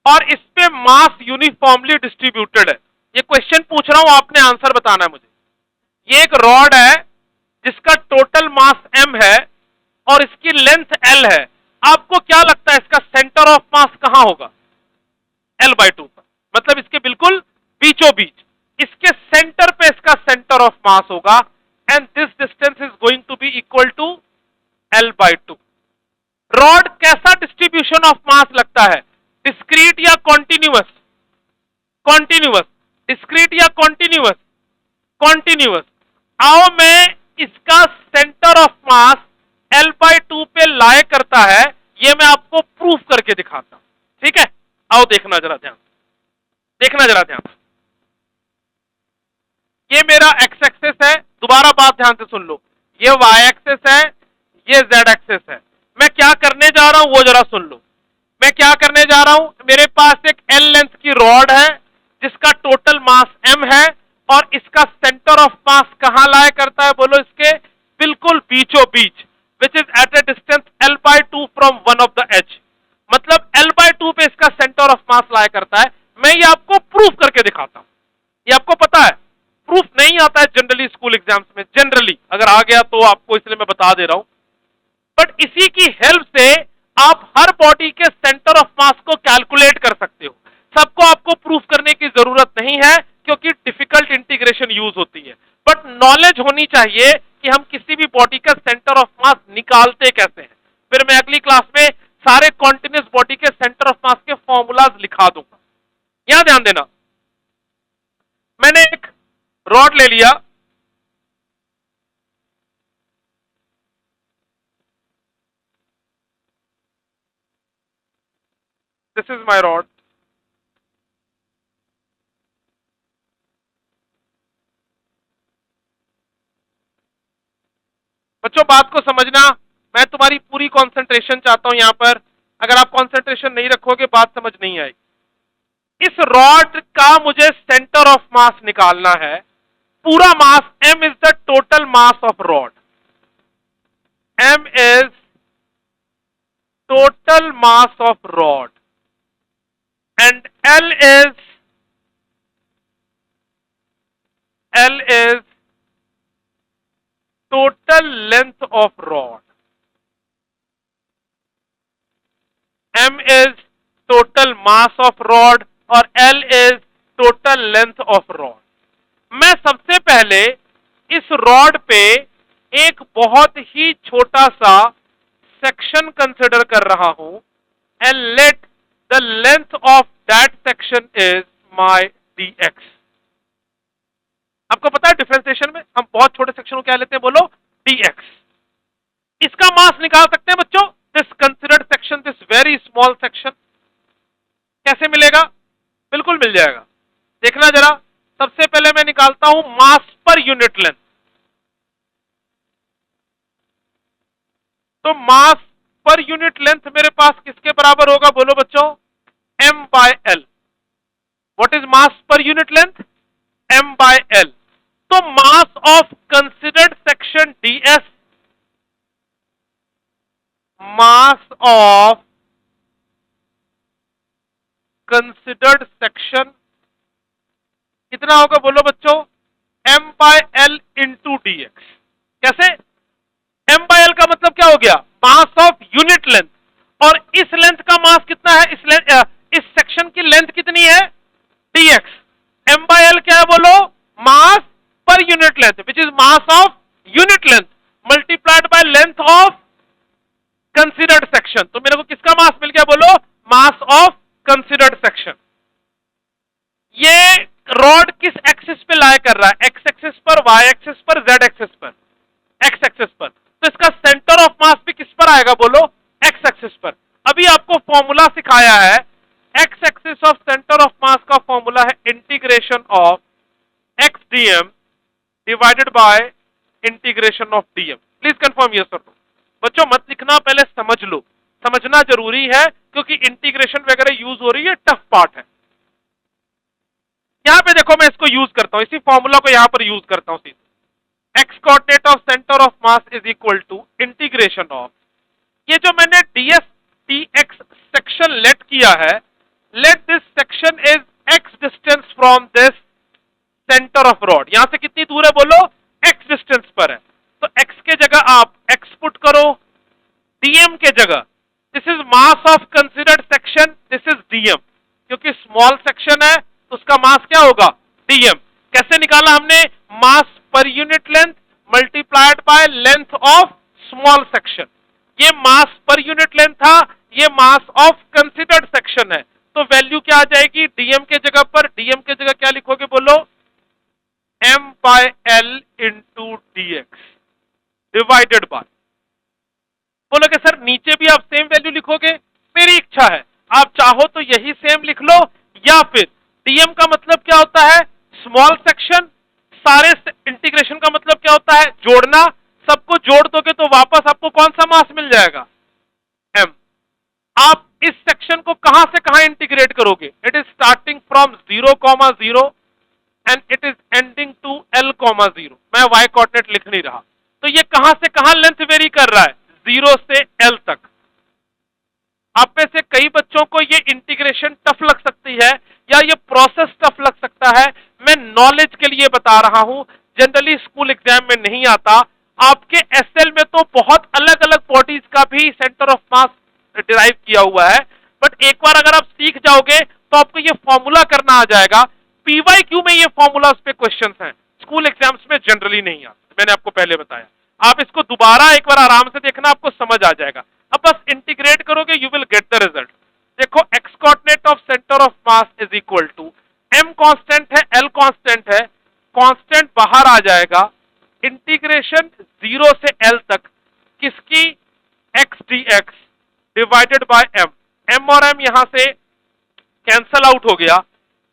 और इस पे मास यूनिफॉर्मली डिस्ट्रीब्यूटेड है। ये क्वेश्चन पूछ रहा हूं, आपने आंसर बताना है मुझे। ये एक रॉड है जिसका टोटल मास m है और इसकी लेंथ l है। आपको क्या लगता है इसका सेंटर ऑफ मास कहां होगा? L/2 पर, मतलब इसके बिल्कुल बीचों बीच। इसके सेंटर पे इसका सेंटर ऑफ मास होगा and this distance is going to be equal to L/2। Rod कैसा डिस्ट्रीब्यूशन ऑफ मास लगता है? डिस्क्रीट या कॉन्टिन्यूअस? कॉन्टिन्यूअस। डिस्क्रीट या कॉन्टिन्यूअस? कॉन्टिन्यूअस। आओ मैं इसका सेंटर ऑफ मास L/2 पे लाए करता है, ये मैं आपको प्रूफ करके दिखाता हूं। ठीक है, आओ देखना जरा ध्यान, देखना जरा ध्यान। ये मेरा एक्स एक्सेस है, दोबारा बात ध्यान से सुन लो। ये वाई एक्सेस है, ये जेड एक्सेस है। मैं क्या करने जा रहा हूं वो जरा सुन लो। मैं क्या करने जा रहा हूं, मेरे पास एक एल लेंथ की रॉड है जिसका टोटल मास m है और इसका सेंटर ऑफ मास कहां लाया करता है? बोलो, इसके बिल्कुल बीचों बीच, which is at a distance L/2 from one of the edge. मतलब L/2 पे इसका सेंटर ऑफ मास लाया करता है। मैं ये आपको प्रूफ करके दिखाता हूं। ये आपको पता है प्रूफ नहीं आता है जनरली स्कूल एग्जाम्स में, जनरली अगर आ गया तो आपको इसलिए मैं बता दे रहा हूं। बट इसी की हेल्प से आप हर बॉडी के सेंटर ऑफ मास को कैलकुलेट कर सकते हो। सबको आपको प्रूफ करने की जरूरत नहीं है क्योंकि डिफिकल्ट इंटीग्रेशन यूज होती है। बट नॉलेज होनी चाहिए कि हम किसी भी बॉडी का सेंटर ऑफ मास निकालते कैसे हैं। फिर मैं अगली क्लास में सारे कॉन्टिन्यूस बॉडी के सेंटर ऑफ मास के फॉर्मूलाज लिखा दूंगा। यहां ध्यान देना, मैंने एक रॉड ले लिया, दिस इज माई रॉड। बच्चों बात को समझना, मैं तुम्हारी पूरी कंसंट्रेशन चाहता हूं यहां पर। अगर आप कंसंट्रेशन नहीं रखोगे बात समझ नहीं आएगी। इस रॉड का मुझे सेंटर ऑफ मास निकालना है। पूरा मास m is the total mass of rod. m is total mass of rod and L is total length of rod. M is total mass of rod और L is total length of rod. मैं सबसे पहले इस rod पे एक बहुत ही छोटा सा सेक्शन कंसिडर कर रहा हूं and let the length of that section is my dx। आपको पता है डिफरेंशिएशन में हम बहुत छोटे सेक्शन को क्या लेते हैं? बोलो, dx। इसका मास निकाल सकते हैं बच्चों, this considered section, this very small section. कैसे मिलेगा? बिल्कुल मिल जाएगा। देखना जरा, सबसे पहले मैं निकालता हूं मास पर यूनिट लेंथ। तो मास पर यूनिट लेंथ मेरे पास किसके बराबर होगा? बोलो बच्चों, m/l। What is mass per unit length? m/l। तो मास of considered section ds, mass of considered section कितना होगा? बोलो बच्चों, m bye L into D x. कैसे? एम बाय एल का मतलब क्या हो गया? मास ऑफ यूनिट लेंथ, और इस लेंथ का मास कितना है? इस सेक्शन की लेंथ कितनी है? dx। एम बाय एल क्या है बोलो? Mass per unit length, which is mass of unit length multiplied by length of considered section. तो मेरे को किसका मास मिल गया बोलो? Mass of considered section. ये रॉड किस एक्सिस पे लाई कर रहा है? एक्स एक्सिस पर, वाई एक्सिस पर, जेड एक्सिस पर? एक्स एक्सिस पर। तो इसका सेंटर ऑफ मास भी किस पर आएगा बोलो? एक्स एक्सिस पर। अभी आपको फॉर्मूला सिखाया है, X axis of centre of मास का फॉर्मूला है integration of x DM divided by integration of DM. Please confirm yes sir. बच्चों मत लिखना, पहले समझ लो, समझना जरूरी है क्योंकि इंटीग्रेशन वगैरह यूज हो रही है, टफ पार्ट है। यहां पे देखो मैं इसको यूज करता हूं, इसी फॉर्मूला को यहां पर यूज करता हूं सीधे। X coordinate of centre of mass is equal to integration of, ये जो मैंने डीएस टीएक्स सेक्शन लेट किया है, let this section is x distance from this centre of rod. यहां से कितनी दूर है बोलो? एक्स डिस्टेंस पर है। तो एक्स के जगह आप एक्स पुट करो, डीएम के जगह this is mass of considered section, this is DM, क्योंकि स्मॉल सेक्शन है तो उसका मास क्या होगा? डीएम। कैसे निकाला हमने? Mass per unit length multiplied by length of small section. ये मास पर यूनिट लेंथ था, ये मास ऑफ कंसिडर्ड सेक्शन है, तो वैल्यू क्या आ जाएगी? डीएम के जगह पर, डीएम के जगह क्या लिखोगे बोलो? M by L into DX divided by, बोलोगे सर नीचे भी आप सेम वैल्यू लिखोगे? मेरी इच्छा है, आप चाहो तो यही सेम लिख लो, या फिर डीएम का मतलब क्या होता है? Small section. सारे इंटीग्रेशन का मतलब क्या होता है? जोड़ना। सबको जोड़ दोगे तो वापस आपको कौन सा मास मिल जाएगा? एम। आप इस सेक्शन को कहां से कहां इंटीग्रेट करोगे? It is starting from 0,0 and it is ending to L,0। मैं y कोऑर्डिनेट लिख नहीं रहा, तो ये कहां से कहां लेंथ वेरी कर रहा है? 0 से L तक। आप में से कई बच्चों को ये इंटीग्रेशन टफ लग सकती है या ये प्रोसेस टफ लग सकता है, मैं नॉलेज के लिए बता रहा हूं, जनरली स्कूल एग्जाम में नहीं आता। आपके एसएल में तो बहुत अलग अलग बॉडीज का भी सेंटर ऑफ मास डिराइव किया हुआ है, बट एक बार अगर आप सीख जाओगे तो आपको ये फॉर्मूला करना आ जाएगा। पीवाईक्यू में ये फॉर्मूलाज पे क्वेश्चंस हैं, स्कूल एग्जाम्स में जनरली नहीं आते, मैंने आपको पहले बताया। आप इसको दोबारा एक बार आराम से देखना, आपको समझ आ जाएगा। अब बस इंटीग्रेट करोगे, you will get the result. देखो x coordinate of centre of mass is equal to, M constant है, एल कांस्टेंट है, कांस्टेंट बाहर आ जाएगा, इंटीग्रेशन 0 से L तक किसकी? X d x divided by M. M और एम यहां से कैंसल आउट हो गया।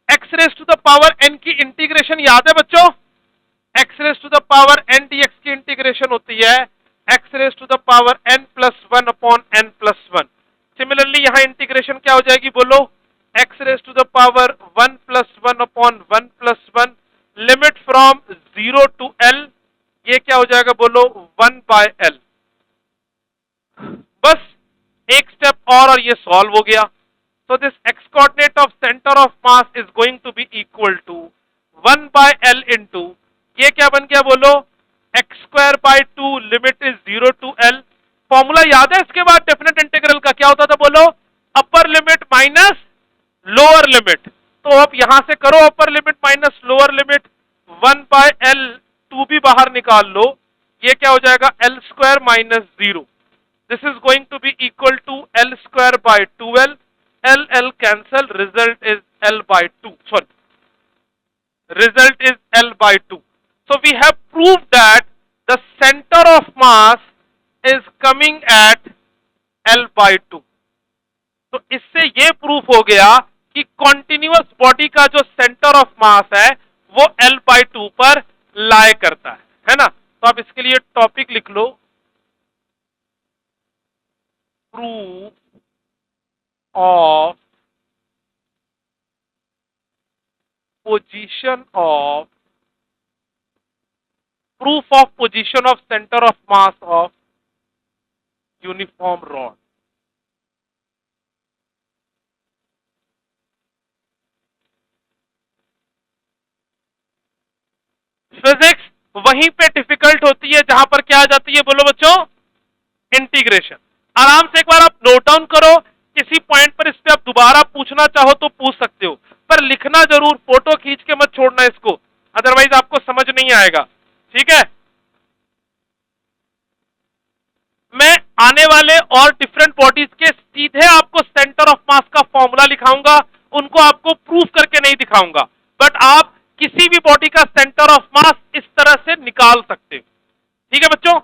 X raise to the power n की इंटीग्रेशन याद है बच्चों? X raise to the power n d x की इंटीग्रेशन होती है x raise to the power n plus one upon n plus one. Similarly यहां इंटीग्रेशन क्या हो जाएगी बोलो? X raise to the power one plus one upon one plus one, limit from 0 to L, ये क्या हो जाएगा बोलो? 1 बाय L। बस एक स्टेप और ये सॉल्व हो गया। So this x coordinate of center of mass is going to be equal to 1 by L into, ये क्या बन गया बोलो? x square by 2 limit is 0 to L। Formula याद है इसके बाद डेफिनेट इंटीग्रल का क्या होता था बोलो? Upper limit minus lower limit. तो अब यहां से करो upper limit minus lower limit, 1 by L, 2 भी बाहर निकाल लो, ये क्या हो जाएगा? L square minus 0। This is going to be equal to L square by 2L, L cancel, result is L by 2. Sorry, result is L by 2. So we have proved that the center of mass is coming at L by 2. तो इससे ये proof हो गया कि continuous body का जो centre of mass है वो L by 2 पर लाई करता है ना? तो आप इसके लिए टॉपिक लिख लो, proof of position of, proof of position of center of mass of uniform rod। Physics वहीं पे डिफिकल्ट होती है जहां पर क्या आ जाती है, बोलो बच्चों, इंटीग्रेशन। आराम से एक बार आप नोट डाउन करो, किसी पॉइंट पर इस पे आप दोबारा पूछना चाहो तो पूछ सकते हो, पर लिखना जरूर, फोटो खींच के मत छोड़ना इसको, अदरवाइज आपको समझ नहीं आएगा। ठीक है, मैं आने वाले और डिफरेंट बॉडीज के सीधे आपको सेंटर ऑफ मास का फॉर्मूला लिखाऊंगा, उनको आपको प्रूफ करके नहीं दिखाऊंगा, बट आप किसी भी बॉडी का सेंटर ऑफ मास इस तरह से निकाल सकते हो। ठीक है बच्चों।